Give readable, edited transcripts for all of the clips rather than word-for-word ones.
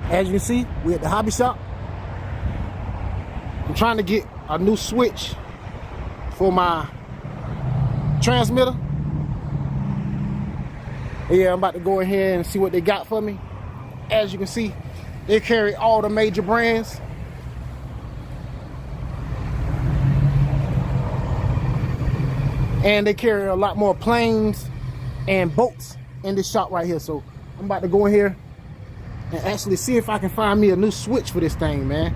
As you can see, we're at the hobby shop. I'm trying to get a new switch for my transmitter. Yeah, I'm about to go in here and see what they got for me. As you can see, they carry all the major brands. And they carry a lot more planes and boats in this shop right here. So I'm about to go in here and actually see if I can find me a new switch for this thing, man.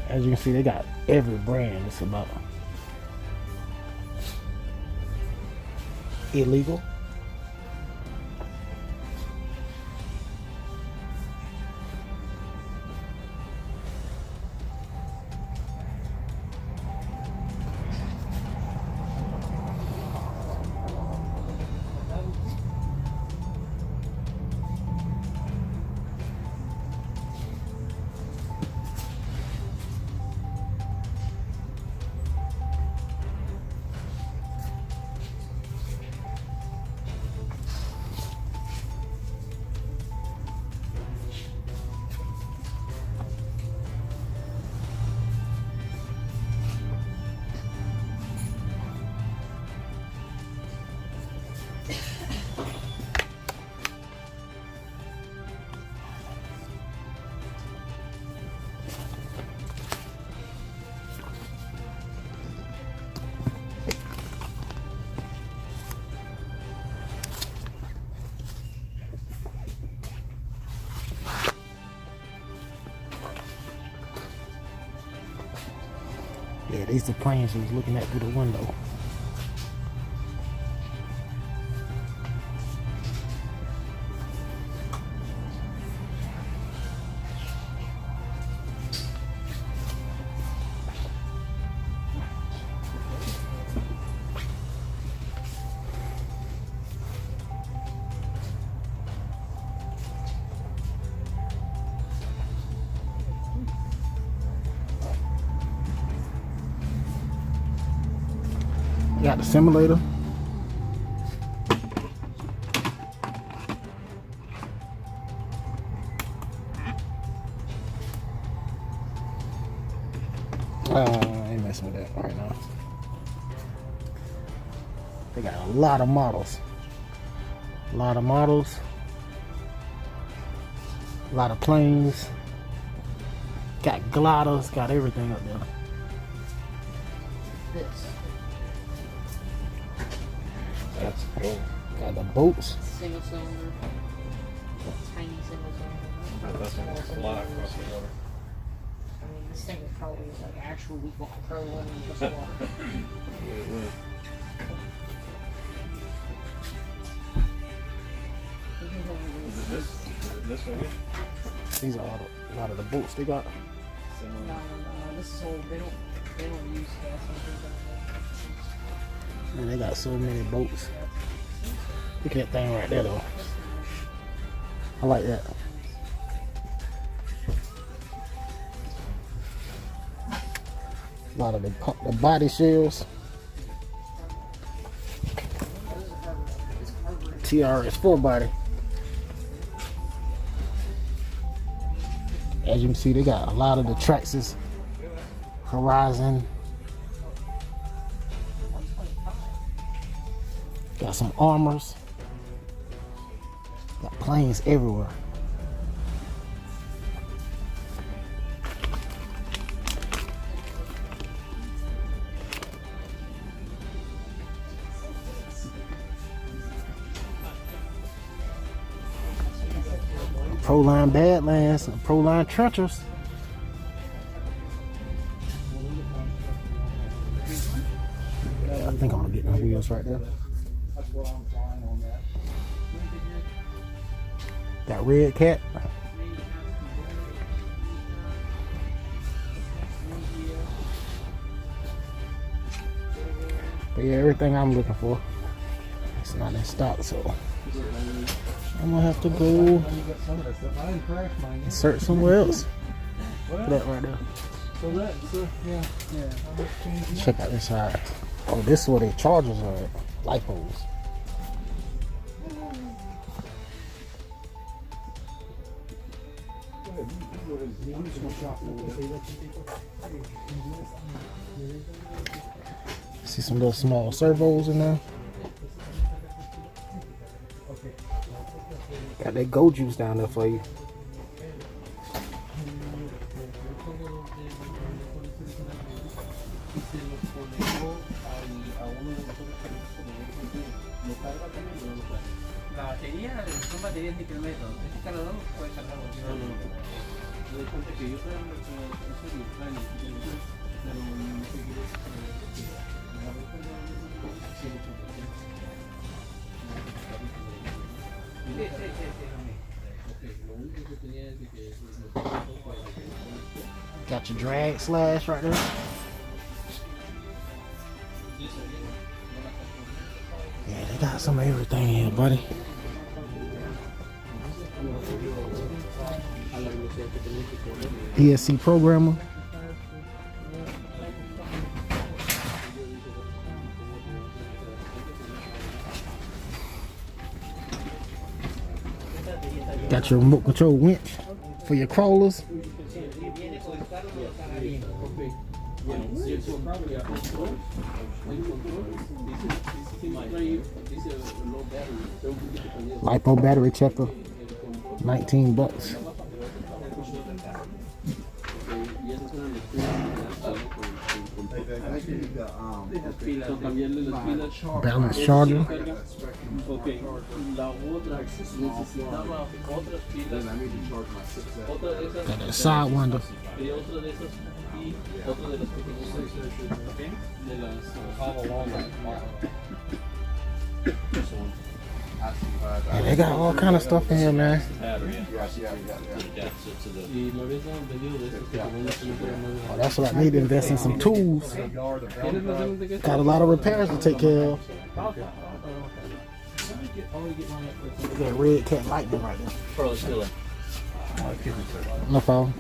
As you can see, they got every brand. It's about illegal. Yeah, these are the planes we was looking at through the window. Got the simulator. I ain't messing with that right now. They got a lot of models. A lot of models. A lot of planes. Got gliders. Got everything up there. This. That's cool. Got the boats. Single cylinder. Tiny single cylinder. That's gonna fly across the water. I mean, this thing would probably be like actual week-long pro one in just water. Yeah, it would. Is it this one here? These are a lot of the boats they got. No. This is old. They don't use gas engines anymore. Man, they got so many boats. Look at that thing right there, though. I like that. A lot of the body shells. TRS-4 body. As you can see, they got a lot of the Traxxas, Horizon. Got some armors. Got planes everywhere. Pro-line Badlands and Pro-line Trenchers. I think I'm gonna get the wheels right there. That red cat. But yeah, everything I'm looking for. Let's not in stock, so I'm gonna have to go and search somewhere else. Put that right there. So that's, yeah. Check out this side. Oh, this is where the chargers are at. Lipos. See some little small servos in there. Got that go juice down there for you. La batería son baterías de micrometro. Este cargador puede cargar Me doy cuenta que yo traigo eso de Stanley, pero no sé qué es. Lo único que tenía es de que Got your drag slash right there. Yeah, they got some of everything here, buddy. ESC programmer. Got your remote control winch for your crawlers. LiPo battery checker, $19. Balance charger. Okay, la otra necesitaba otras pilas. Otra de esas. Got that side window. Y otra de esas. Y otra de las pequeñas. Okay. De las. Yeah, they got all kind of stuff in here, man. Oh, that's what I need to invest in some tools. Got a lot of repairs to take care of. That red cat lightning right there. No problem.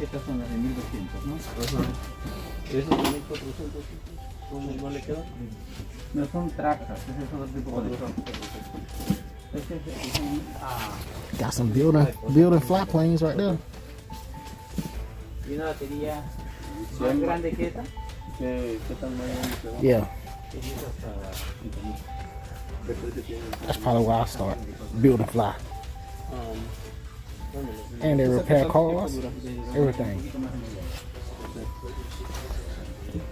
Estas son las de 1200, ¿no? ¿Esas de 1400? ¿No le quedan? No son tractas, ese es otro tipo de. Got some building fly planes right there. Y una batería más grande que esta. ¿Qué tan grande se va? Yeah. That's probably where I start. Building fly. And they repair cars, everything.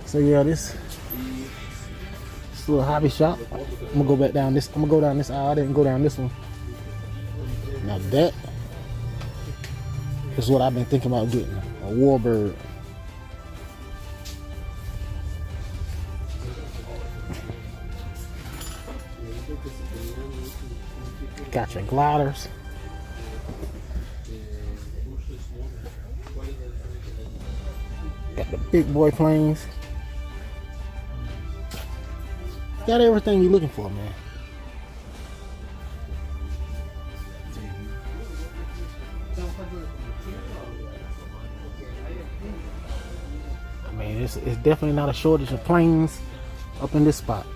So yeah, this little hobby shop. I'm gonna go back down this. I'm gonna go down this aisle. I didn't go down this one. Now that is what I've been thinking about getting, a warbird. Got your gliders. Got the big boy planes. Got everything you're looking for, man. I mean, it's definitely not a shortage of planes up in this spot.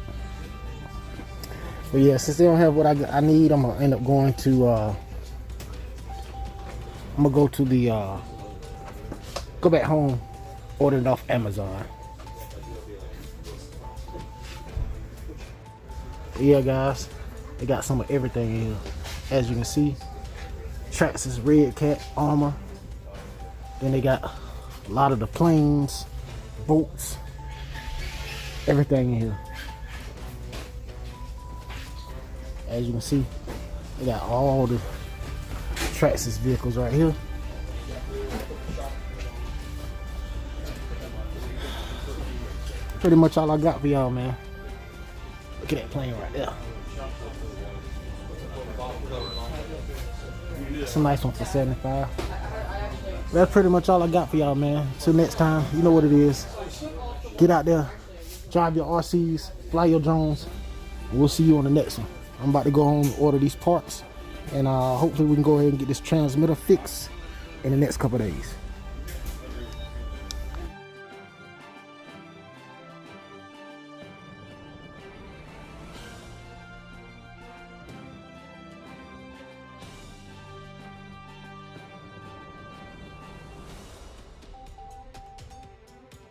But yeah, since they don't have what I need, I'm gonna end up going to I'm gonna go to the go back home, order it off Amazon. Yeah, guys, they got some of everything in here. As you can see, Traxxas Red Cat armor. Then they got a lot of the planes, boats, everything in here. As you can see, they got all the Traxxas vehicles right here. Pretty much all I got for y'all, man. Look at that plane right there. It's a nice one for 75. That's pretty much all I got for y'all, man. Till next time, you know what it is. Get out there, drive your RCs, fly your drones. We'll see you on the next one. I'm about to go home and order these parts, and hopefully we can go ahead and get this transmitter fixed in the next couple of days.